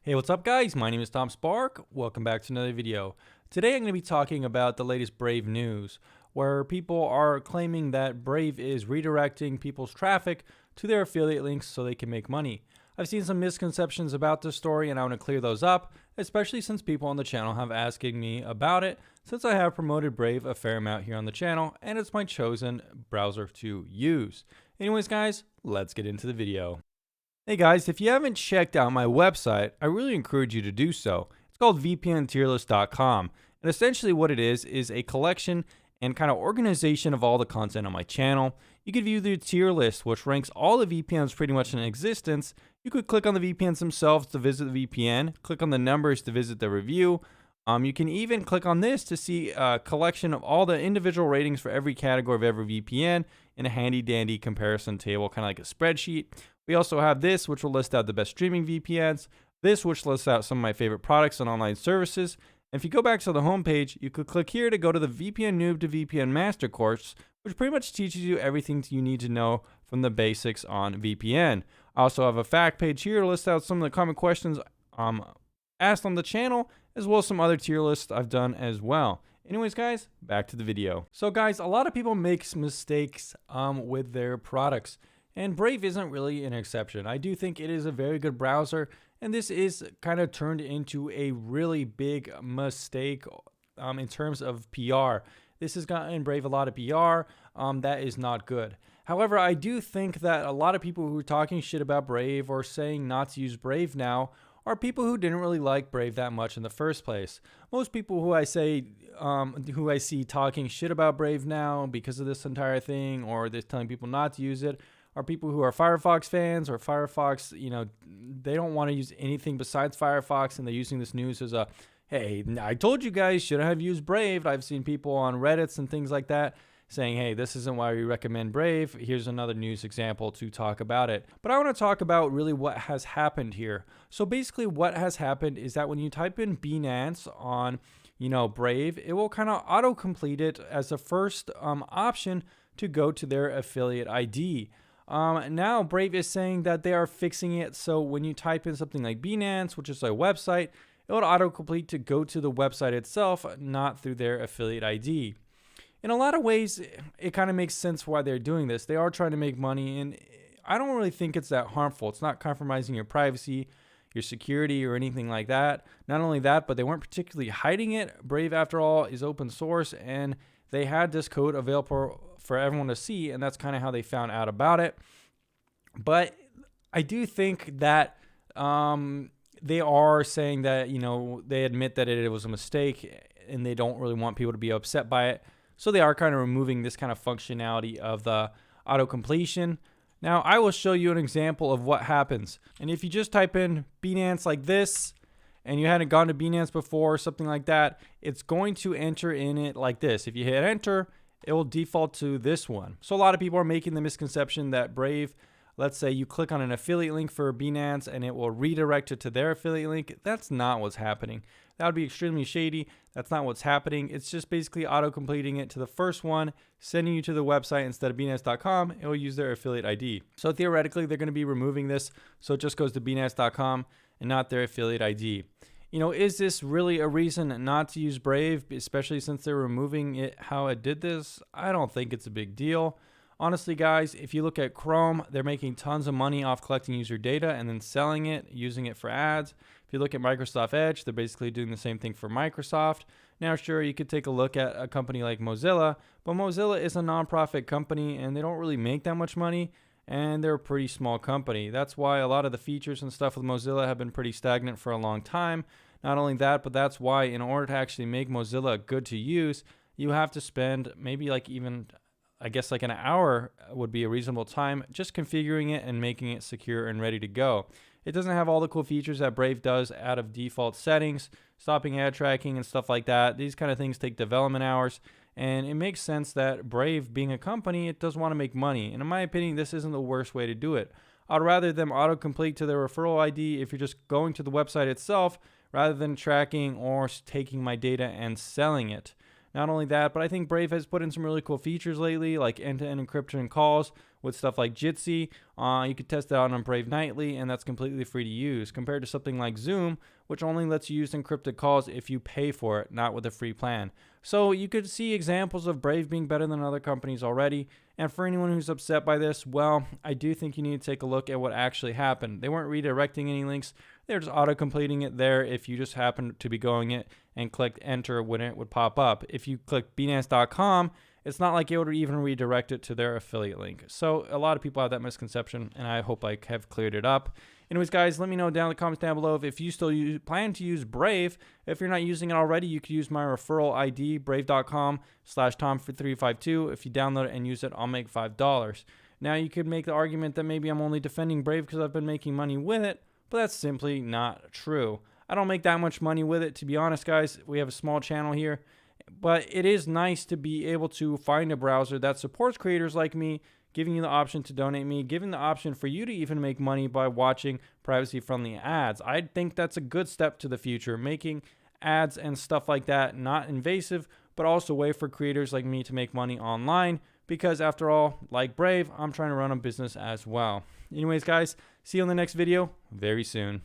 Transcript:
Hey, what's up guys? My name is Tom Spark. Welcome back to another video. Today I'm going to be talking about the latest Brave news, where people are claiming that Brave is redirecting people's traffic to their affiliate links so they can make money. I've seen some misconceptions about this story and I want to clear those up, especially since people on the channel have asking me about it, since I have promoted Brave a fair amount here on the channel and it's my chosen browser to use. Anyways guys, let's get into the video. Hey guys, if you haven't checked out my website, I really encourage you to do so. It's called vpntierlist.com. And essentially what it is a collection and kind of organization of all the content on my channel. You could view the tier list, which ranks all the VPNs pretty much in existence. You could click on the VPNs themselves to visit the VPN, click on the numbers to visit the review. You can even click on this to see a collection of all the individual ratings for every category of every VPN in a handy dandy comparison table, kind of like a spreadsheet. We also have this, which will list out the best streaming VPNs, this, which lists out some of my favorite products and online services. And if you go back to the homepage, you could click here to go to the VPN Noob to VPN Master course, which pretty much teaches you everything you need to know from the basics on VPN. I also have a fact page here to list out some of the common questions asked on the channel, as well as some other tier lists I've done as well. Anyways, guys, back to the video. So guys, a lot of people make mistakes with their products. And Brave isn't really an exception. I do think it is a very good browser, and this is kind of turned into a really big mistake in terms of PR. This has gotten Brave a lot of PR. That is not good. However, I do think that a lot of people who are talking shit about Brave or saying not to use Brave now are people who didn't really like Brave that much in the first place. Most people who I see talking shit about Brave now because of this entire thing, or they're telling people not to use it, are people who are Firefox fans, or Firefox, they don't want to use anything besides Firefox, and they're using this news as a, hey, I told you guys should have used Brave. I've seen people on Reddits and things like that saying, hey, this isn't why we recommend Brave. Here's another news example to talk about it. But I want to talk about really what has happened here. So basically what has happened is that when you type in Binance on, Brave, it will kind of auto-complete it as the first option to go to their affiliate ID. Now Brave is saying that they are fixing it, so when you type in something like Binance, which is a website, it will autocomplete to go to the website itself, not through their affiliate ID. In a lot of ways, it kind of makes sense why they're doing this. They are trying to make money, and I don't really think it's that harmful. It's not compromising your privacy, your security, or anything like that. Not only that, but they weren't particularly hiding it. Brave, after all, is open source, and they had this code available for everyone to see, and that's kind of how they found out about it. But I do think that they are saying that, they admit that it was a mistake, and they don't really want people to be upset by it. So they are kind of removing this kind of functionality of the auto completion. Now I will show you an example of what happens. And if you just type in Binance like this, and you hadn't gone to Binance before or something like that, it's going to enter in it like this. If you hit enter, it will default to this one. So a lot of people are making the misconception that Brave, let's say you click on an affiliate link for Binance and it will redirect it to their affiliate link. That's not what's happening. That would be extremely shady. That's not what's happening. It's just basically auto-completing it to the first one, sending you to the website instead of Binance.com. It will use their affiliate ID. So theoretically, they're going to be removing this, so it just goes to Binance.com and not their affiliate ID. Is this really a reason not to use Brave, especially since they're removing it how it did this? I don't think it's a big deal. Honestly, guys, if you look at Chrome, they're making tons of money off collecting user data and then selling it, using it for ads. If you look at Microsoft Edge, they're basically doing the same thing for Microsoft. Now, sure, you could take a look at a company like Mozilla, but Mozilla is a nonprofit company and they don't really make that much money, and they're a pretty small company. That's why a lot of the features and stuff with Mozilla have been pretty stagnant for a long time. Not only that, but that's why in order to actually make Mozilla good to use, you have to spend maybe like an hour would be a reasonable time just configuring it and making it secure and ready to go. It doesn't have all the cool features that Brave does out of default settings, stopping ad tracking and stuff like that. These kind of things take development hours, and it makes sense that Brave, being a company, it does want to make money. And in my opinion, this isn't the worst way to do it. I'd rather them autocomplete to their referral ID if you're just going to the website itself, rather than tracking or taking my data and selling it. Not only that, but I think Brave has put in some really cool features lately, like end-to-end encryption in calls with stuff like Jitsi. You could test it out on Brave Nightly, and that's completely free to use, compared to something like Zoom, which only lets you use encrypted calls if you pay for it, not with a free plan. So you could see examples of Brave being better than other companies already. And for anyone who's upset by this, well, I do think you need to take a look at what actually happened. They weren't redirecting any links. They're just auto-completing it there if you just happen to be going it and clicked enter when it would pop up. If you click Binance.com, it's not like it would even redirect it to their affiliate link. So a lot of people have that misconception, and I hope I have cleared it up. Anyways, guys, let me know down in the comments down below if you still plan to use Brave. If you're not using it already, you could use my referral ID, brave.com/Tom352. If you download it and use it, I'll make $5. Now, you could make the argument that maybe I'm only defending Brave because I've been making money with it, but that's simply not true. I don't make that much money with it, to be honest, guys. We have a small channel here, but it is nice to be able to find a browser that supports creators like me, giving you the option to donate me, giving the option for you to even make money by watching privacy-friendly ads. I think that's a good step to the future, making ads and stuff like that not invasive, but also a way for creators like me to make money online, because after all, like Brave, I'm trying to run a business as well. Anyways, guys, see you on the next video very soon.